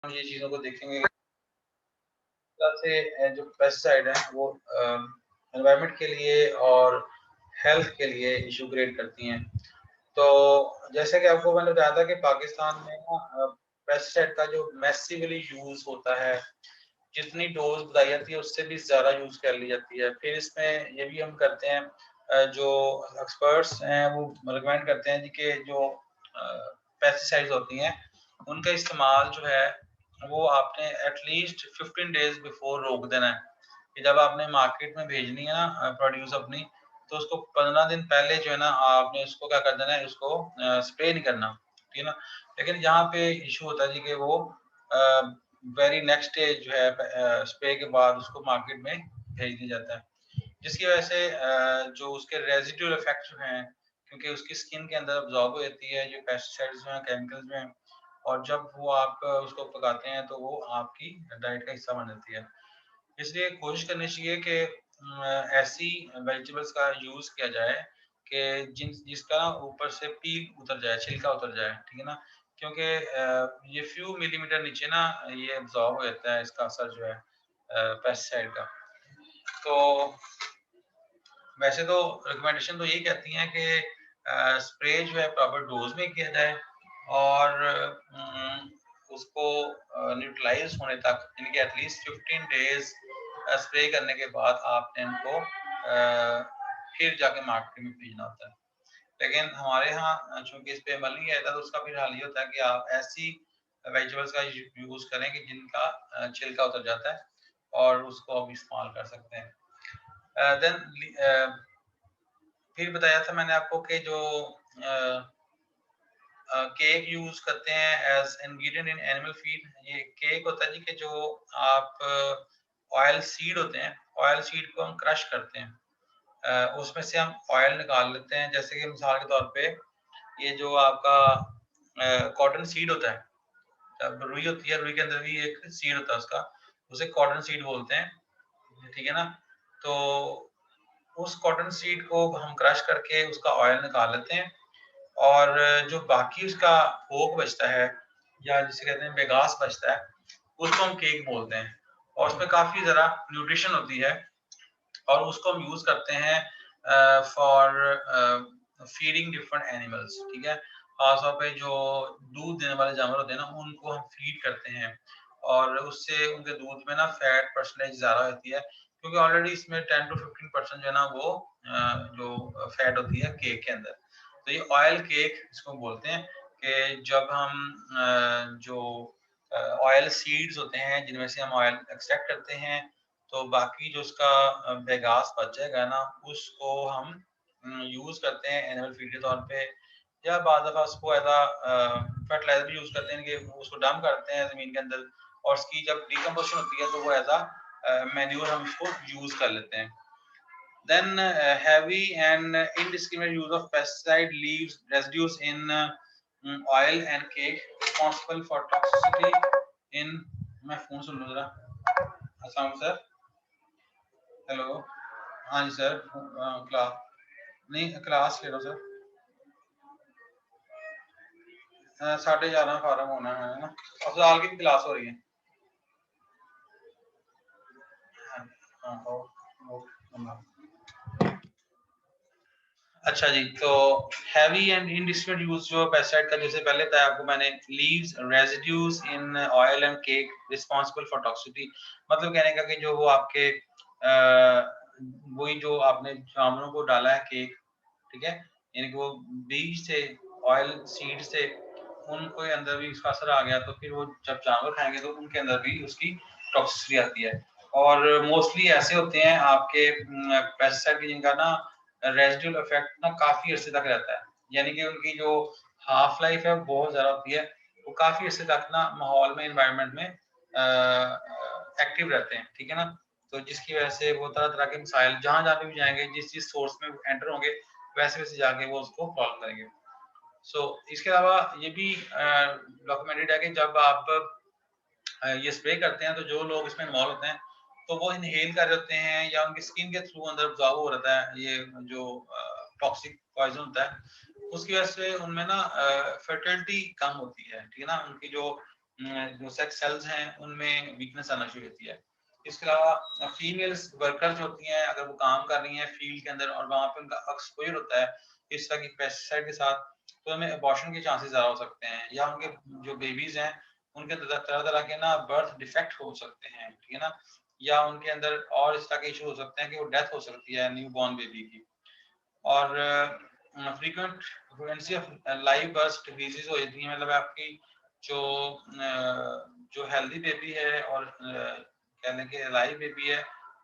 हम ये चीज़ों को देखेंगे से जो पेस्टिसाइड है वो एनवायरनमेंट के लिए और हेल्थ के लिए इशू क्रिएट करती हैं। तो जैसे कि आपको मैंने बताया था कि पाकिस्तान में ना पेस्टिसाइड का जो मैसिवली यूज़ होता है, जितनी डोज़ बताई जाती है उससे भी ज़्यादा यूज़ कर ली जाती है। फिर इसमें ये भी हम करते हैं जो एक्सपर्ट्स हैं वो रिकमेंड करते हैं जी कि जो पेस्टिसाइड्स होती हैं उनका इस्तेमाल जो है वो आपने एटलीस्ट 15 डेज बिफोर रोक देना है कि जब आपने मार्केट में भेजनी है ना प्रोड्यूस अपनी, तो उसको 15 दिन पहले जो है ना आपने उसको क्या कर देना है, उसको स्प्रे नहीं करना, ठीक है ना। लेकिन यहाँ पे इशू होता है जी कि वो वेरी नेक्स्ट डे जो है स्प्रे के बाद उसको मार्केट में भेज दिया जाता है, जिसकी वजह से जो उसके रेजिडुअल इफेक्ट जो हैं, क्योंकि उसकी स्किन के अंदर अब्जॉर्ब हो जाती है जो पेस्टिसाइड्स जो हैं, केमिकल्स जो हैं, और जब वो आप उसको पकाते हैं तो वो आपकी डाइट का हिस्सा बन जाती है। इसलिए कोशिश करनी चाहिए कि ऐसी वेजिटेबल्स का यूज़ किया जाए कि जिसका ना ऊपर से पील उतर जाए, छिलका उतर जाए, ठीक है ना? क्योंकि ये फ्यू मिलीमीटर नीचे ना ये अब्ज़ॉर्ब हो जाता है इसका असर जो है पेस्टिसाइड का। तो वैसे तो रिकमेंडेशन तो यही कहती हैं कि स्प्रे जो है प्रॉपर डोज में किया जाए और उसको न्यूट्रलाइज होने तक यानी कि एटलीस्ट 15 डेज स्प्रे करने के बाद आपने इनको फिर जाके मार्केट में भेजना होता है। लेकिन हमारे यहाँ चूंकि इस पे अमल नहीं किया जाता तो उसका फिर हाल ये होता है कि आप ऐसी वेजिटेबल्स का यूज करें कि जिनका छिलका उतर जाता है और उसको आप इस्तेमाल कर सकते हैं। देन फिर बताया था मैंने आपको कि जो केक यूज करते हैं as ingredient in animal feed. ये केक होता है जी कि जो आप ऑयल सीड होते हैं, ऑयल सीड को हम क्रश करते हैं, उसमें से हम ऑयल निकाल लेते हैं। जैसे कि मिसाल के तौर पे ये जो आपका कॉटन सीड होता है, जब रुई होती है, रुई के अंदर भी एक सीड होता है उसका, उसे कॉटन सीड बोलते हैं, ठीक है ना। तो उस कॉटन सीड को हम क्रश करके उसका ऑयल निकाल लेते हैं और जो बाकी उसका भोग बचता है या जिसे कहते हैं बेगास बचता है, उसको हम केक बोलते हैं और उसमें काफ़ी ज़रा न्यूट्रिशन होती है और उसको हम यूज़ करते हैं फॉर फीडिंग डिफरेंट एनिमल्स, ठीक है। खासतौर पे जो दूध देने वाले जानवर होते हैं ना, उनको हम फीड करते हैं और उससे उनके दूध में ना फैट परसेंटेज ज़्यादा होती है, क्योंकि ऑलरेडी इसमें 10 to 15% जो है ना वो जो फैट होती है केक के अंदर। तो ये ऑयल केक इसको बोलते हैं कि जब हम जो ऑयल सीड्स होते हैं जिनमें से हम ऑयल एक्सट्रैक्ट करते हैं, तो बाकी जो उसका बेगास बच जाएगा ना, उसको हम यूज़ करते हैं एनिमल फीड के तौर पे, या बाद दफ़ा उसको एज़ फर्टिलाइज़र भी यूज़ करते हैं कि उसको डंप करते हैं ज़मीन के अंदर और उसकी जब डिकम्पोजिशन होती है तो वो मैन्योर हम उसको यूज़ कर लेते हैं। Then heavy and indiscriminate use of pesticide leaves residues in oil and cake responsible for toxicity in। मैं फोन सुन लूँ जरा। अस्सलाम सर, हेलो, हाँ जी सर, क्लास नहीं, क्लास ले लो सर। 11:30 फार्म होना है ना, अफजाल की भी क्लास हो रही है। हाँ, अच्छा जी, तो हैवी एंड इनडिस्क्रिमिनेट यूज जो पेस्टिसाइड का, जैसे पहले बताया आपको मैंने, leaves residues in oil and cake responsible for toxicity. मतलब कहने का कि जो वो आपके वही जो आपने जानवरों को डाला है केक, ठीक है, यानी कि वो बीज से, ऑयल सीड से उनके अंदर भी उसका असर आ गया, तो फिर वो जब जानवर खाएंगे तो उनके अंदर भी उसकी टॉक्सिसिटी आती है। और मोस्टली ऐसे होते हैं आपके पेस्टिसाइड की जिनका ना रेजिडुअल इफेक्ट ना काफी अर्से तक रहता है, यानी कि उनकी जो हाफ लाइफ है बहुत ज्यादा होती है, वो काफी अर्से तक ना माहौल में, एनवायरनमेंट में एक्टिव रहते हैं, ठीक है ना। तो जिसकी वजह से वो तरह तरह के मिसाइल जहां जहाँ पे भी जाएंगे, जिस जिस सोर्स में एंटर होंगे, वैसे वैसे जाके वो उसको फॉलो करेंगे। सो इसके अलावा ये भी डॉक्यूमेंटेड है कि जब आप ये स्प्रे करते हैं तो जो लोग इसमें इन्वॉल्व होते हैं तो वो इनहेल कर रहे होते हैं या उनकी स्किन के थ्रू अंदर अब्जॉर्ब हो रहता है ये जो टॉक्सिक पॉइजन होता है, उसकी वजह से उनमें ना फर्टिलिटी कम होती है, ठीक है ना। उनकी जो जो सेक्स सेल्स हैं उनमें वीकनेस आना शुरू होती है। इसके अलावा फीमेल्स वर्कर्स होती हैं, अगर वो काम कर रही हैं फील्ड के अंदर और वहाँ पे उनका एक्सपोजर होता है इस तरह की पेस्टिसाइड के साथ, तो हमें अबॉर्शन के चांसेस ज़्यादा हो सकते हैं, या उनके जो बेबीज हैं उनके तरह तरह के ना बर्थ डिफेक्ट हो सकते हैं, ठीक है ना, या उनके अंदर और इस तरह के इशू हो सकते हैं कि वो डेथ हो सकती है न्यू बॉर्न बेबी की। और frequent frequency of live birth disease हो जाती है, मतलब आपकी जो जो हेल्दी बेबी है और कह लें कि लाइव बेबी है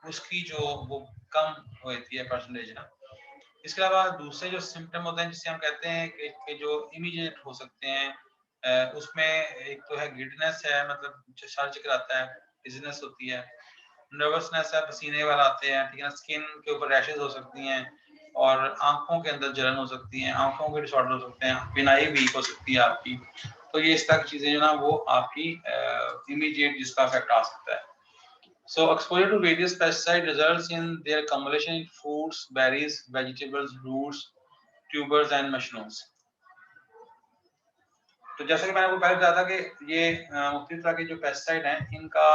उसकी जो वो कम होती है परसेंटेज ना। इसके अलावा दूसरे जो सिम्टम होते हैं जिससे हम कहते हैं कि जो इमीडिएट हो सकते हैं, उसमें एक तो है गिडनेस है, मतलब जो सर चकराता है, डिजीनेस होती है, नर्वसनेस है, पसीने वाला आते हैं, ठीक है ना, स्किन के ऊपर रैशेज हो सकती हैं, और आंखों के अंदर जलन हो सकती है, आंखों के डिसऑर्डर हो सकते हैं, बिनाई वीक हो सकती है आपकी। तो ये इस तरह की चीजें जो ना वो आपकी इमीडिएट जिसका इफेक्ट आ सकता है। So exposure to various pesticides results in their accumulation in fruits, berries, vegetables, roots, tubers and mushrooms. तो जैसा कि मैंने आपको पहले बताया था कि ये मुख्तलिफ तरह के जो पेस्टिसाइड हैं इनका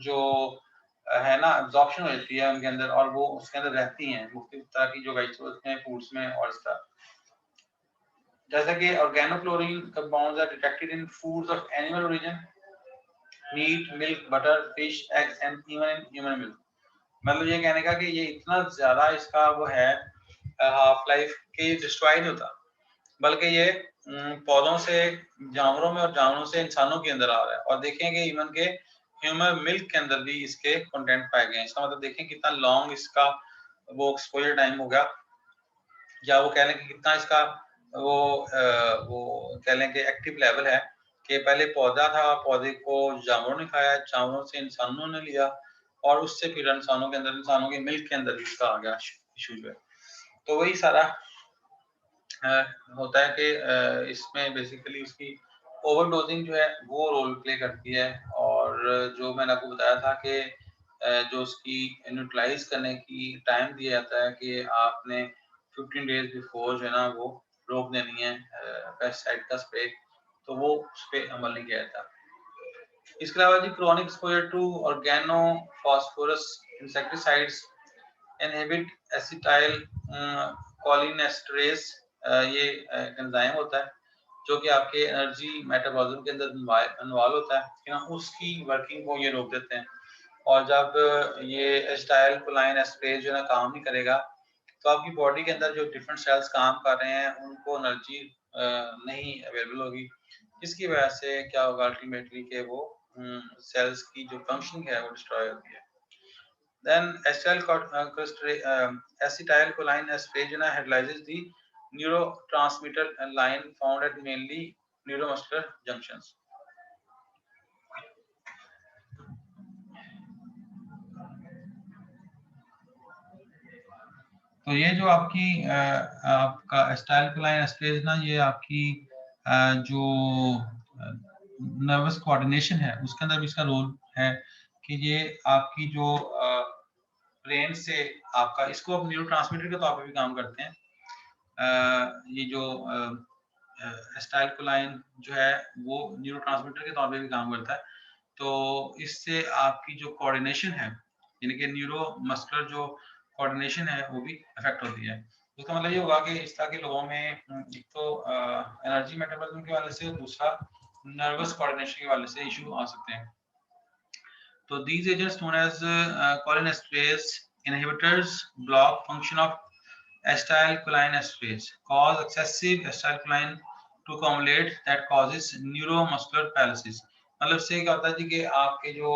जो है ना एब्जॉर्प्शन हो जाती है उनके अंदर, और वो उसके अंदर रहती हैं मुख्तलिफ तरह की जो वेजिटेबल्स में, फ्रूट्स में और इस तरह। जैसा कि organochlorine compounds are detected in foods of animal origin, meat, milk, butter, fish, eggs and even in human milk. मतलब ये कहने का कि ये इतना ज्यादा इसका वो है हाफ लाइफ के डिस्ट्रॉय नहीं होता, बल्कि ये पौधों से जानवरों में और जानवरों से इंसानों के अंदर आ रहा है। और देखें कि इवन के ह्यूमन मिल्क के अंदर भी इसके कंटेंट पाए गए हैं। इसका मतलब देखें कितना लॉन्ग इसका वो एक्सपोजर टाइम हो गया, या वो कह लें कि कितना इसका वो कह लें कि एक्टिव लेवल है कि पहले पौधा था, पौधे को जानवरों ने खाया, जानवरों से इंसानों ने लिया, और उससे फिर इंसानों के अंदर, इंसानों के मिल्क के अंदर इसका आ गया इशू जो है। तो वही सारा होता है कि इसमें बेसिकली इसकी ओवरडोजिंग जो है वो रोल प्ले करती है। और जो मैंने आपको बताया था कि जो उसकी न्यूट्रलाइज करने की टाइम दिया जाता है कि आपने 15 डेज बिफोर जो है ना वो रोक देनी है पेस्टिसाइड का स्प्रे, तो वो उस पर अमल नहीं किया जाता। इसके अलावा जी chronic exposure to organophosphorus insecticides inhibit acetylcholinesterase, ये एंजाइम होता है जो कि आपके एनर्जी मेटाबॉलिज्म के अंदर इन्वॉल्व होता है कि ना, उसकी वर्किंग को ये रोक देते हैं। और जब ये एसिटाइल कोलाइन एस्ट्रेज जो है ना काम नहीं करेगा, तो आपकी बॉडी के अंदर जो डिफरेंट सेल्स काम कर रहे हैं उनको एनर्जी नहीं अवेलेबल होगी, जिसकी वजह से क्या होगा अल्टीमेटली कि वो सेल्स की जो फंक्शनिंग है वो डिस्ट्रॉय होती है। Then acetylcholine estrase hydrolyzes the neurotransmitter line found at mainly neuromuscular junctions. तो ये जो आपकी आपका एसिटाइलकोलाइन एस्ट्रेज ना, ये आपकी जो नर्वस कोऑर्डिनेशन है उसके अंदर भी इसका रोल है कि ये आपकी जो ब्रेन से आपका, इसको अब न्यूरोट्रांसमीटर के तौर पे भी काम करते हैं। ये जो एसिटाइलकोलाइन जो है वो न्यूरोट्रांसमीटर के तौर पे भी काम करता है। तो इससे आपकी जो कोऑर्डिनेशन है, यानी कि न्यूरो मस्कुलर जो कोऑर्डिनेशन है वो भी अफेक्ट होती है। उसका मतलब ये होगा कि इस तरह के लोगों में एक तो एनर्जी मेटाबॉलिज्म के वाले से, दूसरा नर्वस कोऑर्डिनेशन के वाले से इशू आ सकते हैं। तो these agents known as cholinesterase inhibitors block function of acetylcholine esterase, cause excessive acetylcholine to accumulate that causes neuromuscular paralysis। मतलब से क्या होता है जी कि आपके जो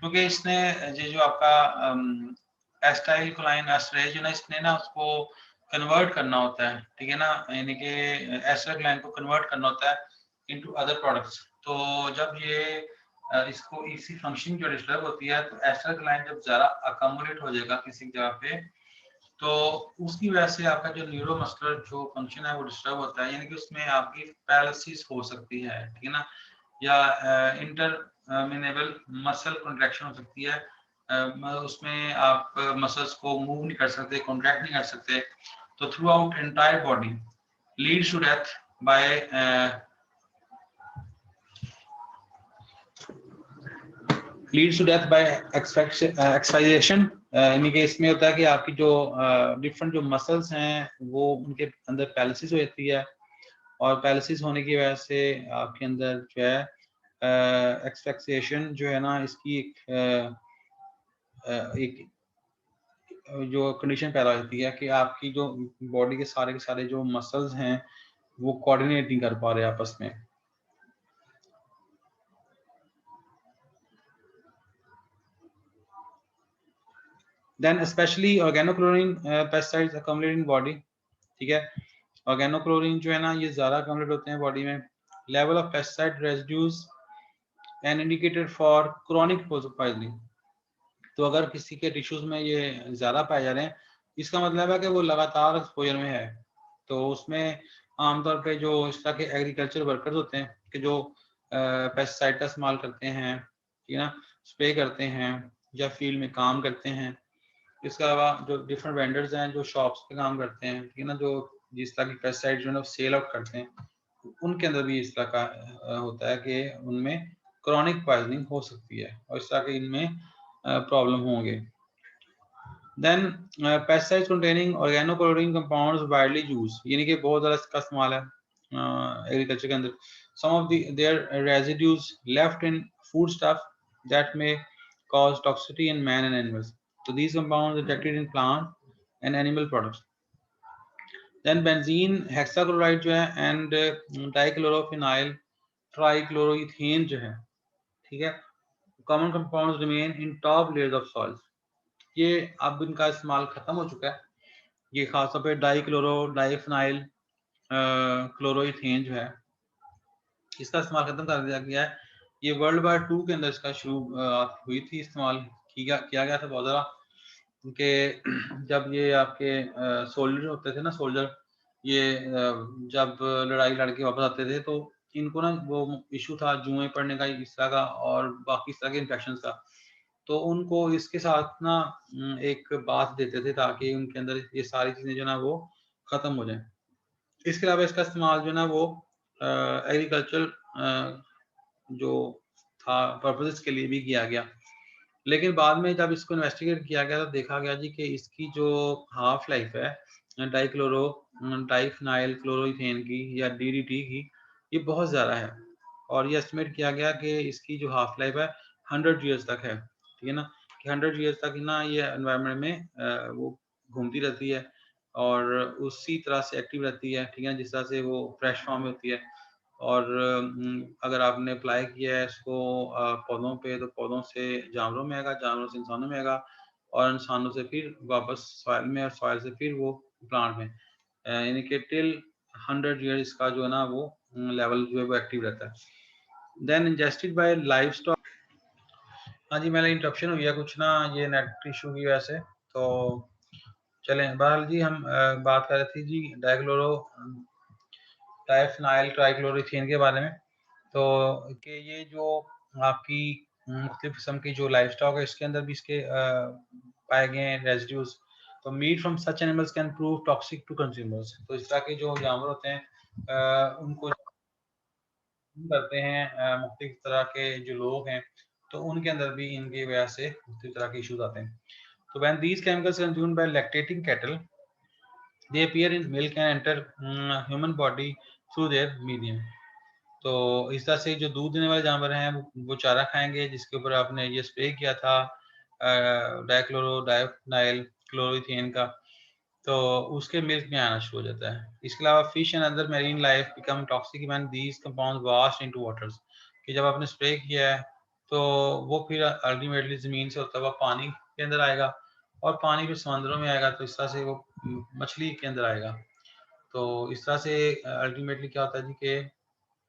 क्योंकि इसने ये जो आपका एसिटाइलकोलाइन एस्ट्रेज जो ना, इसने ना उसको कन्वर्ट करना होता है, ठीक है ना, यानी कि एसिटाइलकोलाइन को कन्वर्ट करना होता है इनटू अदर प्रोडक्ट्स। तो जब ये इसको इसी फंक्शन जो डिस्टर्ब होती है, तो एसिटाइलकोलाइन जब ज़्यादा अकम्युलेट हो जाएगा किसी जगह पे, तो उसकी वजह से आपका जो न्यूरोमस्कुलर जो फंक्शन है वो डिस्टर्ब होता है, यानी कि उसमें आपकी पैरालिसिस हो सकती है, ठीक है ना, या इंटरमिनेबल मसल कॉन्ट्रैक्शन हो सकती है। उसमें आप मसल्स को मूव नहीं कर सकते, कॉन्ट्रैक्ट नहीं कर सकते, तो throughout entire body leads to death by leads to death by expiration, यानी कि इसमें होता है कि आपकी जो डिफरेंट जो मसल्स हैं वो उनके अंदर पैरालिसिस हो जाती है, और पैरालिसिस होने की वजह से आपके अंदर जो है एक्सपेक्सेशन जो है ना, इसकी एक जो कंडीशन पैदा होती है कि आपकी जो बॉडी के सारे जो मसल्स हैं वो कोऑर्डिनेट नहीं कर पा रहे आपस में। Then specially organochlorine pesticides accumulate in body, ठीक है। ऑर्गेनोक्लोरीन जो है ना ये ज्यादा अक्युमुलेट होते हैं बॉडी में। Level of pesticide residues an indicator for chronic poisoning, तो अगर किसी के टिश्यूज में ये ज्यादा पाए जा रहे हैं, इसका मतलब है कि वो लगातार एक्सपोजर में है। तो उसमें आमतौर पे जो इस तरह के एग्रीकल्चर वर्कर्स होते हैं कि जो पेस्टिसाइड का इस्तेमाल करते हैं, ठीक है ना, स्प्रे करते हैं या फील्ड में काम करते हैं। इसके अलावा जो डिफरेंट वेंडर्स हैं जो शॉप्स पे काम करते हैं, ठीक है ना, जो जिस तरह की पेस्टिसाइड जो है सेल आउट करते हैं, उनके अंदर भी इस तरह का होता है कि उनमें क्रॉनिक पॉइजनिंग हो सकती है और इस तरह के इनमें प्रॉब्लम होंगे। Then pesticides containing organochlorine compounds widely use, यानी कि बहुत ज़्यादा इसका इस्तेमाल है एग्रीकल्चर के अंदर। Some of their residues left in food stuff that may cause toxicity in man and animals. So these compounds are detected in plant and animal products. Then benzene, hexachloride जो है and dichloropheniल trichloroethane जो है, ठीक है, common compounds remain in top layers of soils. ये अब इनका इस्तेमाल खत्म हो चुका है। ये खासतौर पे डाइक्लोरो डाइफिनाइल क्लोरोइथेन जो है इसका इस्तेमाल खत्म कर दिया गया है। ये वर्ल्ड वार 2 के अंदर इसका शुरुआत हुई थी, इस्तेमाल किया गया था बहुत ज़्यादा, कि जब ये आपके सोल्जर होते थे ना, सोल्जर ये जब लड़ाई लड़के वापस आते थे तो इनको ना वो इशू था जुएं पड़ने का, इस तरह का और बाकी इस तरह के इन्फेक्शन का, तो उनको इसके साथ ना एक बात देते थे ताकि उनके अंदर ये सारी चीज़ें जो ना वो ख़त्म हो जाएं। इसके अलावा इसका इस्तेमाल जो ना वो एग्रीकल्चर जो था पर्पसेस के लिए भी किया गया, लेकिन बाद में जब इसको इन्वेस्टिगेट किया गया तो देखा गया जी कि इसकी जो हाफ लाइफ है डाइक्लोरो डाइफिनाइल क्लोरोइथेन की या डीडीटी की, ये बहुत ज़्यादा है, और ये एस्टिमेट किया गया कि इसकी जो हाफ लाइफ है 100 ईयर्स तक है, ठीक है ना, कि 100 ईयर्स तक ना ये एनवायरनमेंट में वो घूमती रहती है और उसी तरह से एक्टिव रहती है, ठीक है, जिस तरह से वो फ्रेश फॉर्म में होती है। और अगर आपने अप्लाई किया है इसको पौधों पे, तो पौधों से जानवरों में आएगा, जानवरों से इंसानों में आएगा, और इंसानों से फिर वापस सॉइल में, और सॉइल से फिर वो प्लांट में, यानी कि टिल 100 ईयर इसका जो है ना वो लेवल जो है वो एक्टिव रहता है। Then ingested by livestock. हाँ जी, मेरा इंटरप्शन हो गया कुछ ना, ये नेट इशू की वजह से। तो चलें, बहरहाल जी हम बात कर रहे थे जी डाइक्लोरो डाइफिनाइल ट्राइक्लोरोथेन के बारे में। तो कि ये जो आपकी मुख्तलिफ किस्म की जो लाइफ स्टॉक है इसके अंदर भी इसके पाए गए हैं रेजिड्यूज। तो meat from such animals can prove toxic to consumers. तो इस तरह के जो जानवर होते हैं उनको करते हैं मुख्तलिफ तरह के जो लोग हैं, तो उनके अंदर भी इनकी वजह से मुख्तलिफ तरह के इशूज आते हैं। तो when these chemicals consumed by lactating cattle they appear in milk and enter human body through their medium. तो इस तरह से जो दूध देने वाले जानवर हैं वो चारा खाएंगे जिसके ऊपर आपने ये स्प्रे किया था डाइक्लोरो डाइफिनाइल क्लोरोइथेन का, तो उसके मिल्क में आना शुरू हो जाता है। इसके अलावा fish and other marine life become toxic when these compounds washed into waters, कि जब आपने स्प्रे किया है तो वो फिर अल्टीमेटली ज़मीन से होता हुआ पानी के अंदर आएगा, और पानी फिर समंदरों में आएगा, तो इस तरह से वो मछली के अंदर आएगा। तो इस तरह से अल्टीमेटली क्या होता है जी कि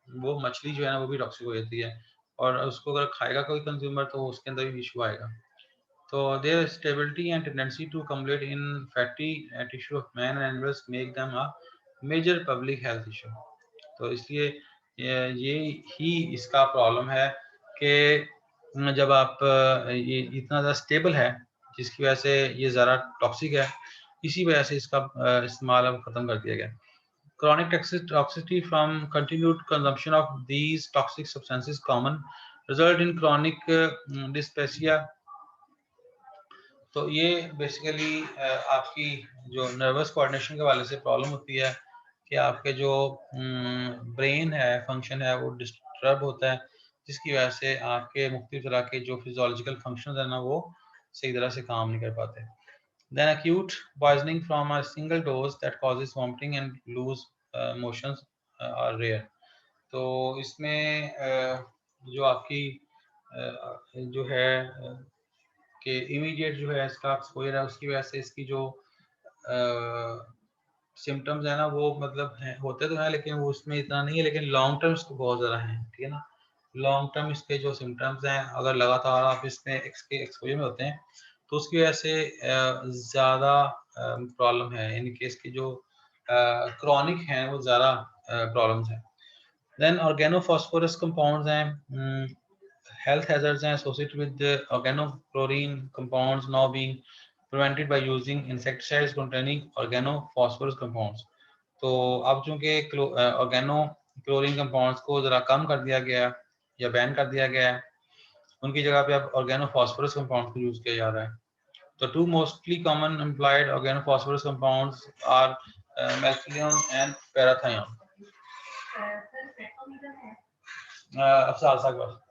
वो मछली जो है ना वो भी टॉक्सिक हो जाती है, और उसको अगर खाएगा कोई कंज्यूमर तो उसके अंदर भी इशू आएगा। तो their stability and tendency to accumulate in fatty tissue of man and animals make them a major public health issue। तो इसलिए ये ही इसका प्रॉब्लम है कि जब आप ये इतना ज़्यादा स्टेबल है जिसकी वजह से ये ज़्यादा टॉक्सिक है, इसी वजह से इसका इस्तेमाल अब ख़त्म कर दिया गया। Chronic toxicity from continued consumption of these toxic substances common result in chronic dyspepsia. तो ये बेसिकली आपकी जो नर्वस कोऑर्डिनेशन के वाले से प्रॉब्लम होती है कि आपके जो ब्रेन है फंक्शन है वो डिस्टर्ब होता है, जिसकी वजह से आपके मुख्तलिफ तरह के जो फिजियोलॉजिकल फंक्शन है ना वो सही तरह से काम नहीं कर पाते। Then acute poisoning from a single dose that causes vomiting and loose motions are rare. तो इसमें जो आपकी जो है कि इमीडिएट जो है इसका एक्सपोजर है उसकी वजह से इसकी जो सिम्टम्स है ना वो मतलब हैं, होते तो हैं लेकिन वो उसमें इतना नहीं है, लेकिन लॉन्ग टर्म इसको बहुत ज़्यादा है, ठीक है ना। लॉन्ग टर्म इसके जो सिम्टम्स हैं अगर लगातार आप इसमें इसके एक्सपोजर में होते हैं तो उसकी वजह से ज़्यादा प्रॉब्लम है, यानी कि इसकी जो क्रॉनिक हैं वो ज़्यादा प्रॉब्लम्स हैं। देन ऑर्गेनोफॉस्फोरस कंपाउंड्स हैं, health hazards are associated with the organochlorine compounds now being prevented by using insecticides containing organophosphorus compounds. तो अब चूंकि ऑर्गेनो क्लोरीन कंपाउंड्स को ज़रा कम कर दिया गया या बैन कर दिया गया है, उनकी जगह पे अब ऑर्गेनोफॉस्फोरस कंपाउंड्स को यूज़ किया जा रहा है। तो two mostly common employed organophosphorus compounds are methion and parathion. Afsar साहब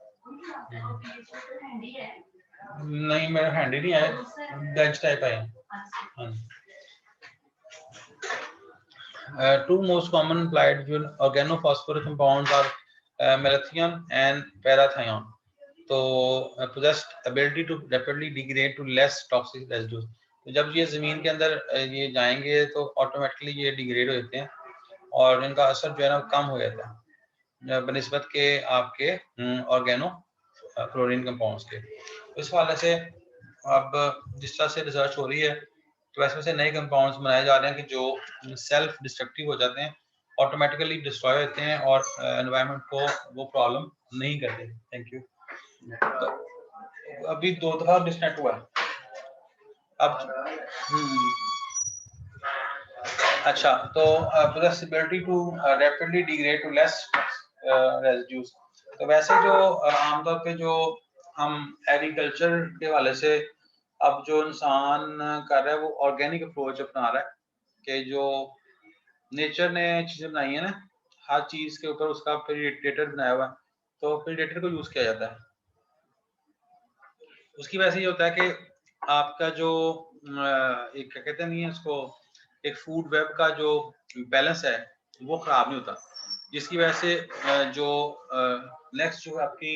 नहीं, मेरा हैंडी नहीं आया, बेंच टाइप है। Two most common applied organophosphorus compounds are malathion and parathion. तो possess ability to rapidly degrade to less toxic residues. तो जब ये ज़मीन के अंदर ये जाएंगे तो ऑटोमेटिकली ये डिग्रेड हो जाते हैं और इनका असर जो है ना कम हो जाता है बनिस्बत के आपके ऑर्गेनो क्लोरीन कंपाउंड्स के। इस हवाले से अब जिस तरह से रिसर्च हो रही है तो ऐसे से नए कंपाउंड्स बनाए जा रहे हैं कि जो सेल्फ डिस्ट्रक्टिव हो जाते हैं, ऑटोमेटिकली डिस्ट्रॉय होते हैं और एनवायरनमेंट को वो प्रॉब्लम नहीं करते। Thank you. तो अभी 2 दफा डिस्कनेक्ट हुआ है अब। अच्छा, तो possibility to rapidly degrade to less residues. तो वैसे जो आमतौर पे जो हम एग्रीकल्चर के वाले से अब जो इंसान कर रहा है वो ऑर्गेनिक अप्रोच अपना रहा है कि जो नेचर ने चीज़ें बनाई है ना, हर चीज़ के ऊपर उसका प्रीडेटर बनाया हुआ है, तो प्रीडेटर को यूज़ किया जाता है। उसकी वजह से ये होता है कि आपका जो एक क्या कहते नहीं है उसको, एक फूड वेब का जो बैलेंस है वो ख़राब नहीं होता, जिसकी वजह से जो नेक्स्ट जो आपकी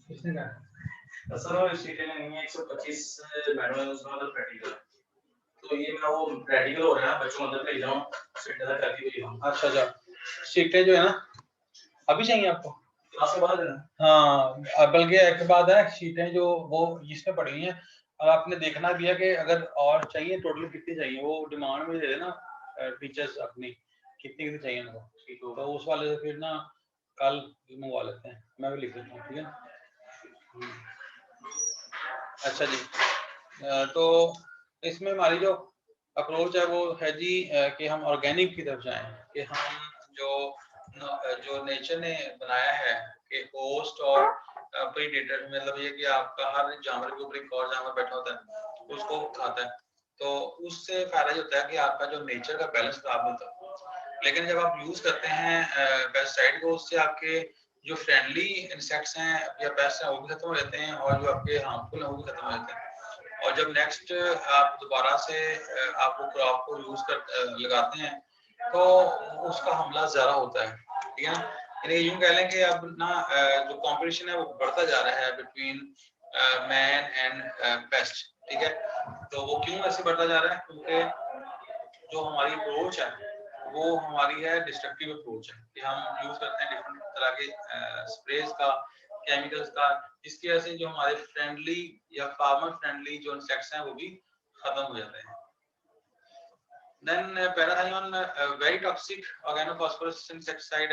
किसने कहा सर वो सीटें नहीं है 125 मैनुअल उसमें मतलब प्रैक्टिकल, तो ये मैं वो प्रैक्टिकल हो रहा है बच्चों अंदर भेज रहा हूँ सीटें तक करके भेज रहा हूँ। अच्छा, सीटें जो है ना अभी चाहिए आपको क्लास के बाद है ना? हाँ, बल्कि एक बात है, सीटें जो वो इसमें पड़ी हुई हैं और आपने देखना भी है कि अगर और चाहिए टोटल कितनी चाहिए, वो डिमांड में दे देना टीचर्स अपनी कितनी चाहिए उनको, तो उस वाले से फिर ना कल मंगवा लेते हैं, मैं भी लिख देता हूँ, ठीक है। अच्छा जी, तो इसमें हमारी जो अप्रोच है वो है जी कि हम ऑर्गेनिक की तरफ जाएं, कि हम जो नेचर ने बनाया है कि होस्ट और प्रीडेटर, मतलब ये कि आपका हर जानवर के ऊपर एक और जानवर बैठा होता है उसको खाता है, तो उससे फायदा ये होता है कि आपका जो नेचर का बैलेंस खराब होता है। लेकिन जब आप यूज करते हैं पेस्टिसाइड को, उससे आपके जो फ्रेंडली इंसेक्ट्स हैं या पेस्ट हैं वो भी खत्म हो जाते हैं और जो आपके हार्मफुल हैं वो भी खत्म हो जाते हैं। और जब नेक्स्ट आप दोबारा से आप वो क्रॉप को यूज कर लगाते हैं तो उसका हमला ज़्यादा होता है, ठीक है ना। यानी यूँ कह लें कि अब ना जो कंपटीशन है वो बढ़ता जा रहा है बिटवीन मैन एंड पेस्ट, ठीक है। तो वो क्यों ऐसे बढ़ता जा रहा है, क्योंकि जो हमारी अप्रोच है वो हमारी है डिस्ट्रक्टिव अप्रोच है कि हम यूज करते हैं डिफरेंट तरह के स्प्रेज का, केमिकल्स का, जिसकी वजह से जो हमारे फ्रेंडली या फार्मर फ्रेंडली जो इंसेक्ट्स हैं वो भी खत्म हो जाते हैं। Then parathion, very toxic organophosphorus insecticide,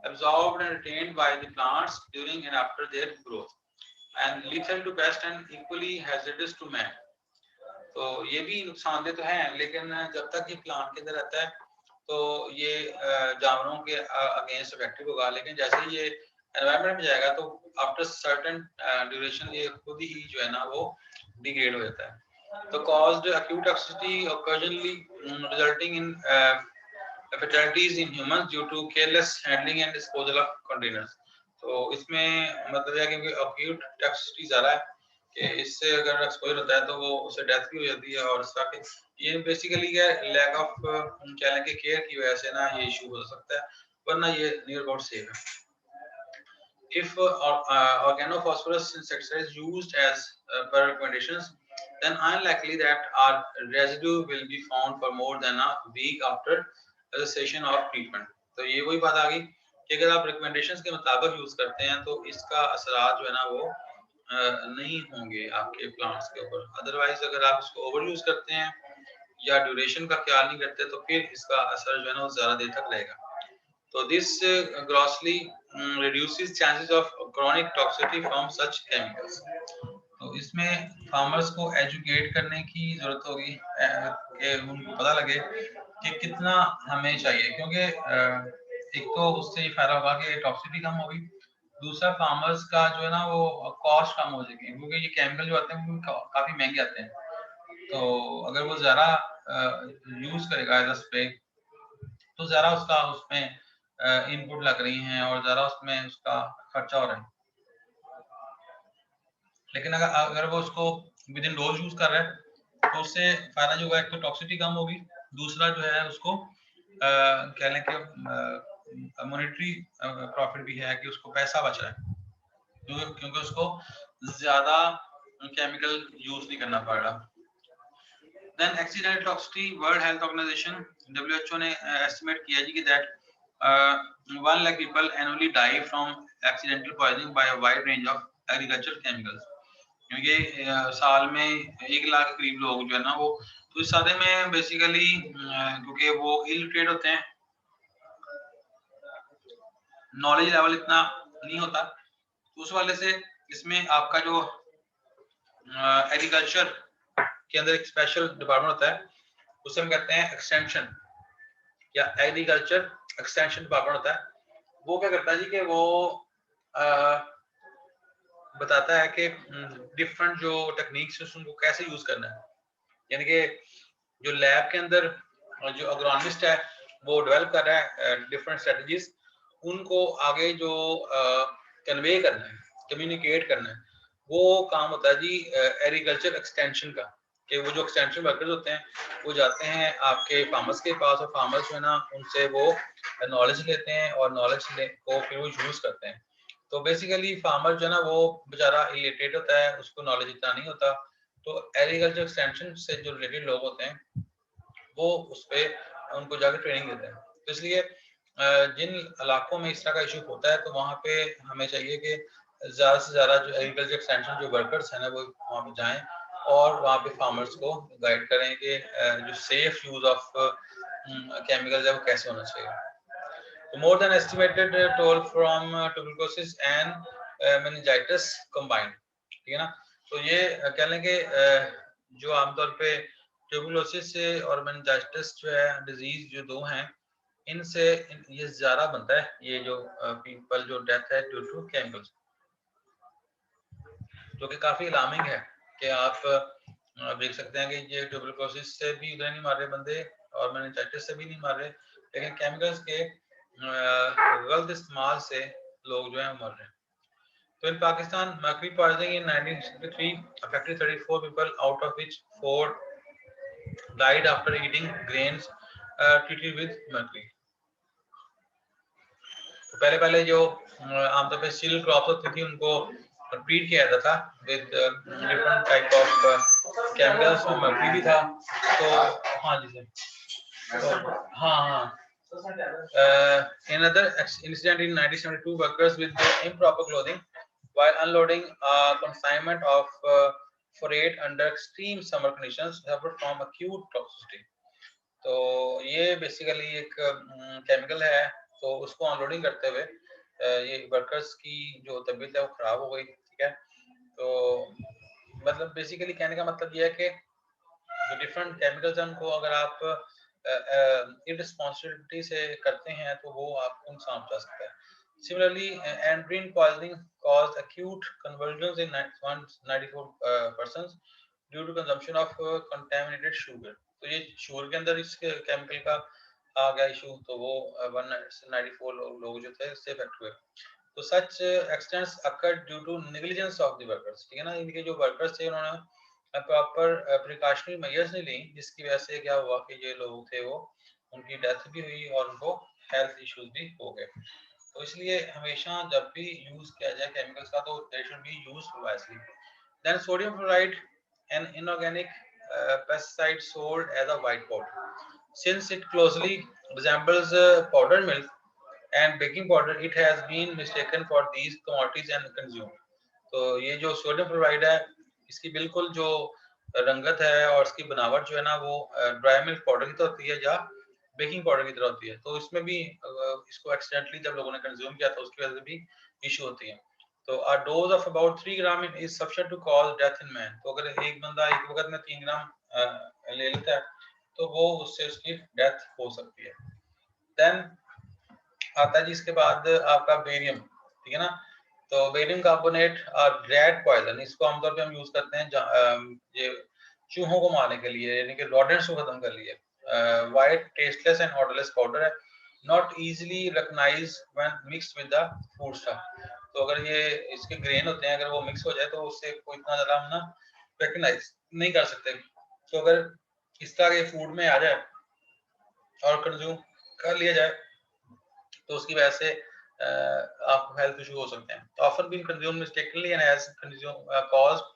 absorbed and retained by the plants during and after their growth, and lethal to pest and equally hazardous to man. तो ये भी नुकसानदेह तो है, लेकिन जब तक ये प्लांट के अंदर रहता है तो ये जानवरों के अगेंस्ट इफेक्टिव होगा, लेकिन जैसे ही ये एनवायरनमेंट में जाएगा तो आफ्टर सर्टेन ड्यूरेशन ये खुद ही जो है ना वो डिग्रेड हो जाता है। तो caused acute toxicity occasionally resulting in fatalities in humans due to careless handling and disposal of containers। तो इसमें मतलब है कि acute toxicity ज़्यादा है कि इससे अगर एक्सपोजर होता है तो वो उससे डेथ भी हो जाती है, और इसका ये बेसिकली क्या लैक ऑफ कह लें कि केयर की वजह से ना ये इशू हो सकता है, वरना ये नियर अबाउट सेफ है। If organophosphorus insecticide is used as per recommendations, then unlikely that our residue will be found for more than a week after the cessation of treatment। तो ये वही बात आ गई कि अगर आप रिकमेंडेशंस के मुताबिक यूज करते हैं तो इसका असरात जो है ना वो नहीं होंगे आपके प्लांट्स के ऊपर। अदरवाइज अगर आप इसको ओवर यूज करते हैं या ड्यूरेशन का ख्याल नहीं करते तो फिर इसका असर जो है ना वो ज़्यादा देर तक रहेगा। तो this grossly reduces chances of chronic toxicity from such chemicals। तो इसमें फार्मर्स को एजुकेट करने की जरूरत होगी कि उनको पता लगे कि कितना हमें चाहिए, क्योंकि एक तो उससे ये फायदा होगा कि टॉक्सिसिटी कम होगी, दूसरा फार्मर्स का जो है ना वो कॉस्ट कम हो जाएगी, क्योंकि ये केमिकल जो आते हैं वो काफी महंगे आते हैं। तो अगर वो ज़्यादा यूज करेगा एज अ स्प्रे तो ज़्यादा उसका उसमें इनपुट लग रही हैं और ज़्यादा उसमें उसका खर्चा हो रहा है। लेकिन अगर अगर वो उसको विद इन डोज यूज कर रहा है तो उससे फायदा जो होगा, एक तो टॉक्सिसिटी कम होगी, दूसरा जो है उसको कह लें कि मॉनेटरी प्रॉफिट भी है कि उसको पैसा बच रहा है, क्योंकि उसको ज़्यादा केमिकल यूज नहीं करना पड़ रहा। Then accidental toxicity, World Health Organization WHO ने estimate किया जी कि that 1 lakh people annually die from accidental poisoning by a wide range of agricultural chemicals। क्योंकि साल में 1 लाख के करीब लोग जो है ना वो, तो इस सादे में बेसिकली क्योंकि वो इलिटरेट होते हैं, नॉलेज लेवल इतना नहीं होता, तो उस वाले से इसमें आपका जो एग्रीकल्चर के अंदर एक स्पेशल डिपार्टमेंट होता है, उसे हम कहते हैं एक्सटेंशन या एग्रीकल्चर एक्सटेंशन डिपार्टमेंट होता है। वो क्या करता है जी कि वो बताता है कि डिफरेंट जो टेक्निक्स है उनको कैसे यूज करना है, यानी कि जो लैब के अंदर जो एग्रोनॉमिस्ट है वो डेवलप कर रहा है डिफरेंट स्ट्रेटजीज, उनको आगे जो कन्वे करना है, कम्युनिकेट करना है, वो काम होता है जी एग्रीकल्चर एक्सटेंशन का। कि वो जो एक्सटेंशन वर्कर्स होते हैं वो जाते हैं आपके फार्मर्स के पास, और फार्मर्स जो है ना उनसे वो नॉलेज लेते हैं और नॉलेज को फिर वो यूज करते हैं। तो बेसिकली फार्मर जो है ना वो बेचारा इलिटरेट होता है, उसको नॉलेज इतना नहीं होता, तो एग्रीकल्चर एक्सटेंशन से जो रिलेटेड लोग होते हैं वो उस पर उनको जाकर ट्रेनिंग देते हैं। तो इसलिए जिन इलाकों में इस तरह का इशू होता है तो वहाँ पे हमें चाहिए कि ज़्यादा से ज़्यादा जो एग्रीकल्चर एक्सटेंशन जो वर्कर्स हैं ना वो वहाँ पे जाएं और वहाँ पे फार्मर्स को गाइड करें कि जो सेफ यूज ऑफ केमिकल्स है वो कैसे होना चाहिए। तो more than estimated toll from tuberculosis and meningitis combined, ठीक है ना। तो ये कह लें कि जो आमतौर पे ट्यूबरकुलोसिस से और मेनिंजाइटिस जो है डिजीज जो दो हैं, इनसे ये ज्यादा बनता है, ये जो पीपल जो डेथ है ड्यू टू केमिकल्स, जो कि काफी अलार्मिंग है कि आप देख सकते हैं कि ये ट्यूबरकुलोसिस से भी उधर नहीं मार रहे बंदे और मेनिंजाइटिस से भी नहीं मार रहे, लेकिन केमिकल्स के गलत इस्तेमाल से लोग जो है मर रहे हैं। तो इन Pakistan mercury poisoning in 1963 affected 34 people, out of which 4 died after eating grains treated with mercury। तो पहले जो आमतौर पे सीरियल क्रॉप्स होती थी उनको ट्रीट किया जाता था with different type of chemicals, में मर्क्यूरी भी था। तो हाँ जी सर, तो हाँ another incident in 1972, workers with improper clothing while unloading a consignment of freight under extreme summer conditions suffered from acute toxicity। तो ये बेसिकली एक केमिकल है, तो उसको अनलोडिंग करते हुए ये वर्कर्स की जो तबीयत है वो खराब हो गई, ठीक है। तो मतलब बेसिकली कहने का मतलब ये है कि जो डिफरेंट केमिकल्स हैं उनको अगर आप इररिस्पॉन्सिबिलिटी से करते हैं तो वो आपको नुकसान पहुंचा सकता है। Similarly, endocrine poisoning caused acute convulsions in 194 persons due to consumption of contaminated sugar. तो ये शुगर के अंदर इस केमिकल का आ गया इशू, तो वो 194 लोग जो थे इससे इफेक्ट हुए। तो such accidents occurred due to negligence of the workers, ठीक है ना, इनके जो वर्कर्स थे उन्होंने प्रॉपर प्रिकॉशनरी मेजर्स नहीं ली, जिसकी वजह से क्या हुआ कि ये लोग थे वो उनकी डेथ भी हुई और उनको हेल्थ इश्यूज भी हो गए। तो इसलिए हमेशा जब भी यूज किया जाए केमिकल्स का तो they should be used wisely. Then sodium fluoride, an inorganic pesticide sold as a white powder. Since it closely resembles powder milk and baking powder, it has been mistaken for these commodities and consumed. तो ये जो sodium fluoride है इसकी बिल्कुल जो रंगत है और इसकी बनावट जो है ना वो ड्राई मिल्क पाउडर की तो होती है या बेकिंग पाउडर की तरह होती है। तो इसमें भी इसको एक्सीडेंटली जब लोगों ने कंज्यूम किया तो उसकी वजह से भी इशू होती है। तो a dose of about 3 gram is sufficient to cause death in man। तो अगर एक बंदा एक वक्त में 3 ग्राम ले लेता है तो वो उससे उसकी डेथ हो सकती है। देन आता है जी इसके बाद आपका बेरियम, ठीक है ना। तो बेरियम कार्बोनेट और रेड पॉइजन, इसको आमतौर पे हम यूज करते हैं ये चूहों को मारने के लिए, यानी कि रोडेंट्स को खत्म कर लिए। White tasteless and odourless powder है, not easily recognise when mixed with the food stuff. तो अगर ये इसके ग्रेन होते हैं, अगर वो मिक्स हो जाए तो उससे कोई इतना ज्यादा हम ना रिकॉग्नाइज नहीं कर सकते। तो अगर इस तरह के फूड में आ जाए और कंज्यूम कर लिया जाए तो उसकी वजह से आपको हेल्थ इशू हो सकते हैं। Often been consumed mistakenly and has caused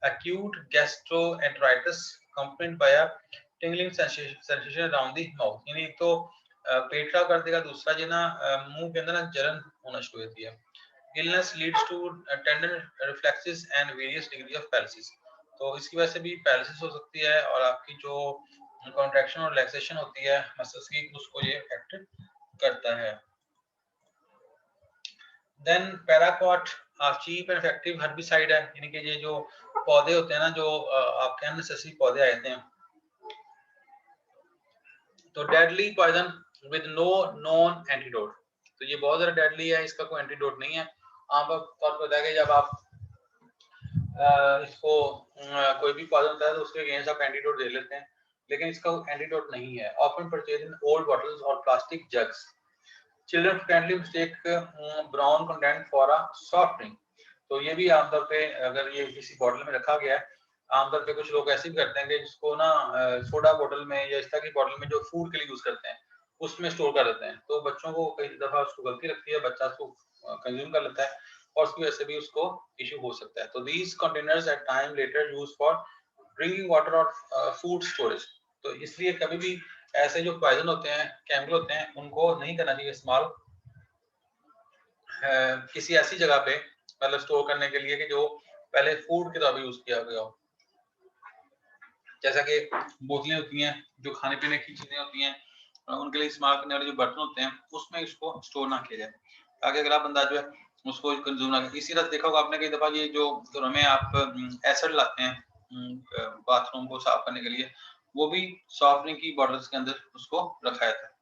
acute gastroenteritis accompanied by a tingling sensation around the mouth। यानी एक तो पेट खराब कर देगा, दूसरा जो ना मुंह के अंदर ना जलन होना शुरू होती है। illness leads to tendon reflexes and various degree of paralysis। तो इसकी वजह से भी पैरालिसिस हो सकती है और आपकी जो कॉन्ट्रैक्शन और रिलैक्सेशन होती है मसल्स की उसको ये इफेक्ट करता है। Then paraquat cheap and effective herbicide है, यानी कि ये जो पौधे होते हैं ना जो आपके अननेसेसरी पौधे आते हैं, तो deadly poison with no known antidote. तो ये बहुत ज्यादा डेडली है, इसका कोई एंटीडोट नहीं है। आमतौर पर होता है कि जब आप इसको कोई भी पॉइजन होता है तो उसके अगेंस्ट आप एंटीडोट दे लेते हैं, लेकिन इसका एंटीडोट नहीं है। Often purchase in old bottles और plastic jugs. Children friendly mistake brown content for a soft drink. तो ये भी आमतौर पे अगर ये किसी बॉटल में रखा गया है, आमतौर पे कुछ लोग ऐसे भी करते हैं कि जिसको ना सोडा बोतल में या इस तरह की बॉटल में जो फूड के लिए यूज करते हैं उसमें स्टोर कर देते हैं। तो बच्चों को कई दफा उसको गलती लगती है, बच्चा उसको कंज्यूम कर लेता है और उसकी वजह से भी उसको इशू हो सकता है। तो these containers at time later use for drinking water और फूड स्टोरेज। तो इसलिए कभी भी ऐसे जो पॉइजन होते हैं, केमिकल होते हैं, उनको नहीं करना चाहिए इस्तेमाल किसी ऐसी जगह पे, मतलब स्टोर करने के लिए कि जो पहले फूड की तरह यूज किया गया हो। जैसा कि बोतलें होती हैं, जो खाने पीने की चीजें होती हैं, उनके लिए इस्तेमाल करने वाले जो बर्तन होते हैं उसमें इसको स्टोर ना किया जाए, ताकि अगला बंदा जो है उसको कंज्यूम ना करे। इसी तरह देखा होगा आपने कई दफा ये जो घरों में आप एसिड लाते हैं बाथरूम को साफ करने के लिए, वो भी सॉफ्ट ड्रिंक की बॉटल्स के अंदर उसको रखा जाता है,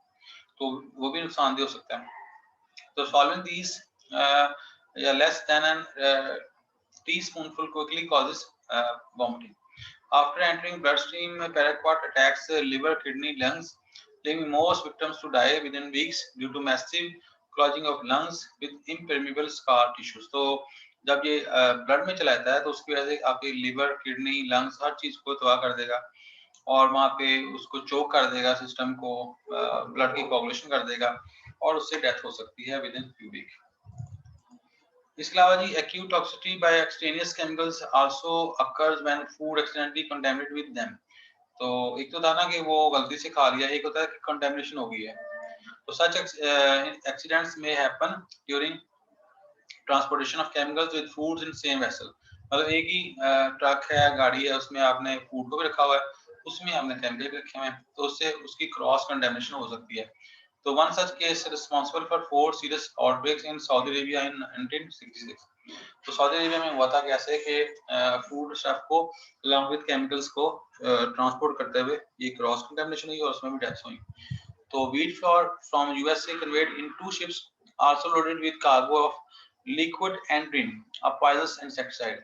तो वो भी नुकसानदेह हो सकता है। तो solving these less than a teaspoonful quickly causes vomiting. After entering bloodstream, paraquat attacks liver, kidney, lungs, leaving most victims to die within weeks due to massive clogging of lungs with impermeable scar tissues। तो जब ये blood में चला जाता है तो उसकी वजह से आपके लिवर, किडनी, लंग्स हर चीज को तबाह कर देगा और वहां पे उसको चोक कर देगा, सिस्टम को ब्लड की कोगुलेशन कर देगा और उससे डेथ हो सकती है विद इन फ्यू वीक। इसके अलावा जी acute toxicity by extraneous chemicals also occurs when food accidentally contaminated with them. तो एक तो था ना कि वो गलती से खा लिया, एक होता है कि कंटामिनेशन हो गई है। तो सच एक्सीडेंट्स में happen during transportation of chemicals with foods in same vessel. मतलब एक ही ट्रक है, गाड़ी है, उसमें आपने फूड को भी रखा हुआ है, उसमें आपने केमिकल भी रखे हुए हैं, तो उससे उसकी क्रॉस कंटामिनेशन हो सकती है। तो one such case responsible for 4 serious outbreaks in Saudi Arabia in 1966। तो सऊदी अरेबिया में हुआ था कैसे कि फूड स्टफ को अलॉन्ग विद केमिकल्स को ट्रांसपोर्ट करते हुए ये क्रॉस कंटामिनेशन हुई और उसमें भी डेथ्स हुई। तो wheat flour from USA conveyed in 2 ships also loaded with cargo of liquid andrine, a poisonous insecticide.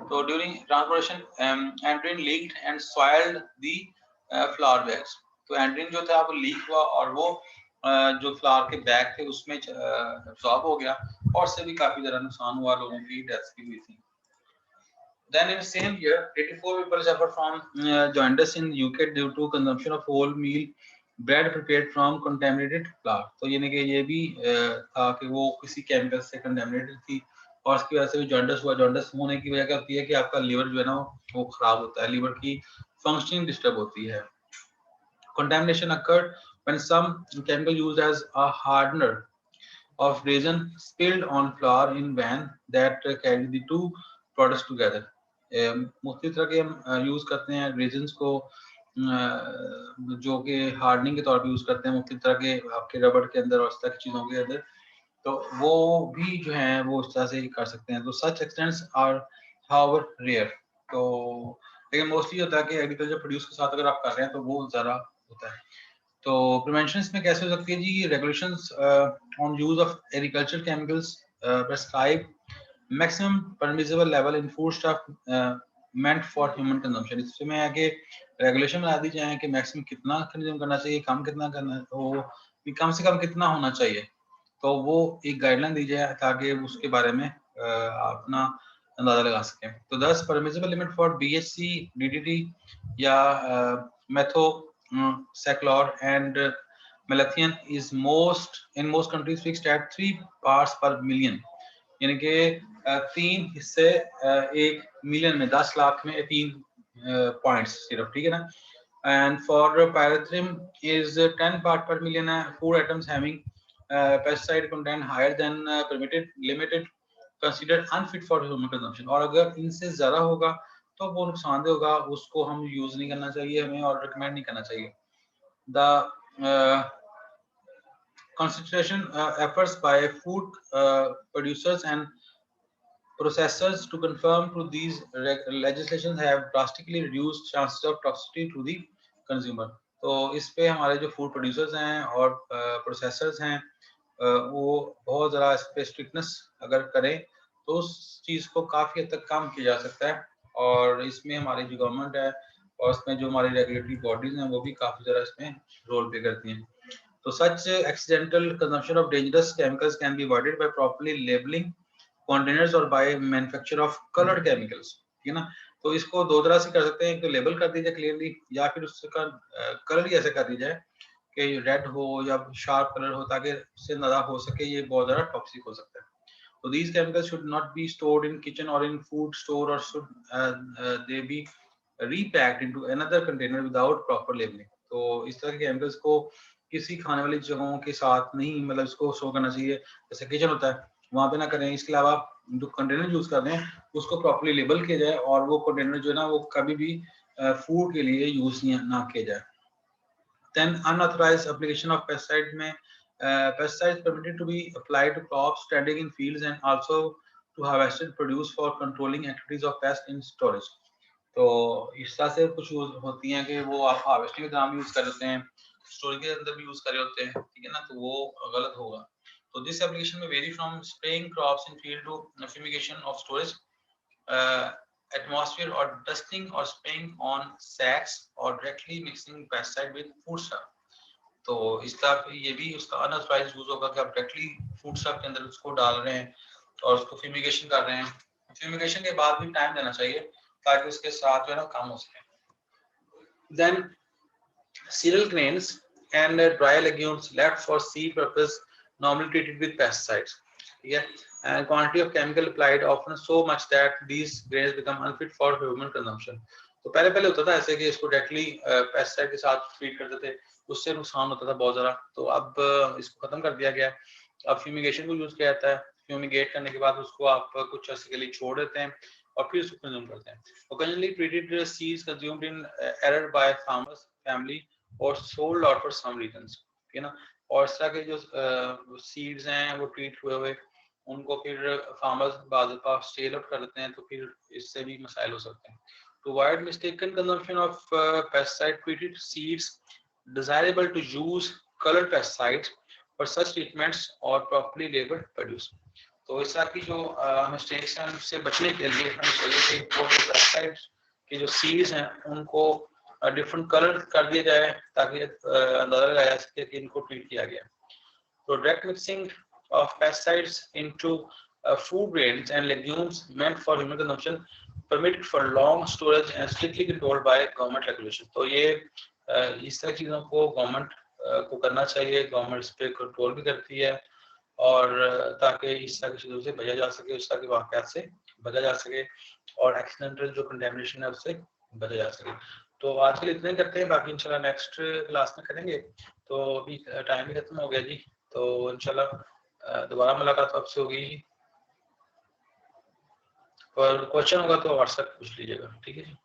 So during transportation, andrine leaked and soiled the flour bags. तो andrine जो था वो लीक हुआ और वो जो फ्लावर के बैग थे उसमें एब्जॉर्ब हो गया और से भी काफी ज्यादा नुकसान हुआ, लोगों की डेथ भी हुई थी। Then in the same year, 84 people suffered from jaundice in UK due to consumption of whole meal bread prepared from contaminated flour. तो यानी कि ये भी था कि वो किसी केमिकल से कंटेमिनेटेड थी और उसकी वजह से भी जॉन्डिस हुआ। जॉन्डिस होने की वजह क्या होती है कि आपका लीवर जो है ना वो खराब होता है, लीवर की फंक्शनिंग डिस्टर्ब होती है। Contamination occurred when some chemical used as a hardener of resin spilled on flour in van that carried the two products together. मुख्तलिफ तरह के हम यूज करते हैं रेजिन्स को जो कि हार्डनिंग के तौर पे यूज करते हैं मुख्तलिफ तरह के आपके रबड़ के अंदर और इस तरह की चीजों के अंदर, तो वो भी जो है वो इस तरह से कर सकते हैं। तो सच एक्सटेंट्स आर हाउएवर रेयर। तो लेकिन मोस्टली होता है कि एग्रीकल्चर प्रोड्यूस के साथ अगर आप कर रहे हैं तो वो ज़्यादा होता है। तो प्रिवेंशन इसमें कैसे हो सकती है जी? Regulations on use of agriculture chemicals prescribe maximum permissible level in food stuff meant for human consumption. इसमें है कि रेगुलेशन बना दी जाए कि मैक्सिमम कितना कंज्यूम करना चाहिए, कम कितना करना हो, कम से कम कितना होना चाहिए, तो वो एक गाइडलाइन दी जाए ताकि उसके बारे में अपना अंदाजा लगा सकें। तो 10 permissible limit for BHC, DDT या methoxychlor and malathion is most countries fixed at 3 parts per million, यानी कि 3 हिस्से 1 मिलियन में, 10 लाख में 3 पॉइंट्स सिर्फ, ठीक है ना। And for pyrethrum is 10 part per million food items having pesticide content higher than permitted limited considered unfit for human consumption। और अगर इनसे ज़्यादा होगा तो वो नुकसानदेह होगा, उसको हम यूज नहीं करना चाहिए हमें और रिकमेंड नहीं करना चाहिए। The concentration efforts by food producers and processors to conform to these legislations have drastically reduced chances of toxicity to the consumer। तो इस पे हमारे जो फूड प्रोड्यूसर्स हैं और प्रोसेसर्स हैं वो बहुत ज़रा इस पे स्ट्रिक्टनेस अगर करें तो उस चीज़ को काफ़ी हद तक कम किया जा सकता है। और इसमें हमारी जो गवर्नमेंट है और इसमें जो हमारी रेगुलेटरी बॉडीज हैं वो भी काफ़ी ज़रा इसमें रोल प्ले करती हैं। तो such accidental consumption of dangerous chemicals can be avoided by properly labeling containers और by manufacture of colored chemicals, ठीक है ना। तो इसको दो तरह से कर सकते हैं, एक तो लेबल कर दीजिए क्लियरली या फिर उसका कलर ही ऐसे कर दी जाए कि रेड हो या शार्प कलर हो ताकि उससे अंदाजा हो सके ये बहुत ज़्यादा टॉक्सिक हो सकता है। So these chemicals should not be stored in kitchen or in food store or should they be repacked into another container without proper labeling। तो इस तरह के केमिकल्स को किसी खाने वाली जगहों के साथ नहीं, मतलब इसको शो करना चाहिए, जैसे किचन होता है वहां पे ना करें। इसके अलावा जो कंटेनर यूज कर रहे हैं उसको प्रॉपर्ली लेबल किया जाए और वो कंटेनर जो है ना वो कभी भी फूड के लिए यूज ना किया जाए। Then unauthorized application of pesticide में pesticides permitted to be applied to crops standing in fields and also to harvested produce for controlling activities of pest in storage। तो इस तरह से कुछ यूज होती हैं कि वो आप हार्वेस्टिंग के दौरान भी यूज कर लेते हैं, स्टोरेज के अंदर भी यूज कर रहे होते हैं, ठीक है ना, तो वो गलत होगा। तो दिस एप्लीकेशन में vary from spraying crops in field to fumigation of storage atmosphere or dusting or spraying on sacks or directly mixing pesticide with food stuff। तो इस तरह ये भी उसका अनऑथराइज्ड यूज होगा कि आप डायरेक्टली फूड स्टफ के अंदर उसको डाल रहे हैं और उसको फ्यूमिगेशन कर रहे हैं। फ्यूमिगेशन के बाद भी टाइम देना चाहिए ताकि उसके साथ जो है ना काम हो सके। Then cereal grains and dry legumes left for seed purpose normally treated with pesticides, ठीक है, and quantity of chemical applied often so much that these grains become unfit for human consumption। तो पहले होता था ऐसे कि इसको डायरेक्टली पेस्टिसाइड के साथ ट्रीट करते थे, उससे नुकसान होता था बहुत ज़्यादा, तो अब इसको खत्म कर दिया गया। अब फ्यूमिगेशन को यूज किया जाता है, फ्यूमिगेट करने के बाद उसको आप कुछ अर्से के लिए छोड़ देते हैं और फिर उसको कंज्यूम करते हैं। Occasionally treated seeds consumed in error by farmers family और sold out for some reasons, ठीक है ना। और इस तरह के जो सीड्स हैं वो ट्रीट हुए उनको फिर फार्मर्स बाद सेल आउट कर देते हैं, तो फिर इससे भी मसाइल हो सकते हैं। To avoid mistaken consumption of pesticide-treated seeds, desirable to use colored pesticides for such treatments or properly labeled produce. तो इस तरह की जो मिस्टेक्स हैं उससे बचने के लिए हम चाहिए कि वो पेस्टिसाइड्स की जो सीड्स हैं उनको डिफरेंट कलर कर दिया जाए ताकि अंदाजा लगाया जा सके कि इनको ट्रीट किया गया। So direct mixing of pesticides into food grains and legumes meant for human consumption permitted for long storage and strictly controlled by government regulation. तो ये इस तरह चीज़ों को गवर्नमेंट को करना चाहिए, गवर्नमेंट इस पे कंट्रोल भी करती है और ताकि इस तरह की चीज़ों से बचा जा सके, उस तरह के वाक़यात से बचा जा सके और एक्सीडेंटल जो कंटेमिनेशन है उससे बचा जा सके। तो आज के लिए इतना ही करते हैं, बाकी इंशाल्लाह नेक्स्ट क्लास में करेंगे। तो अभी टाइम भी खत्म हो गया जी, तो इंशाल्लाह दोबारा मुलाकात आपसे होगी और क्वेश्चन होगा तो व्हाट्सएप पूछ लीजिएगा, ठीक है जी।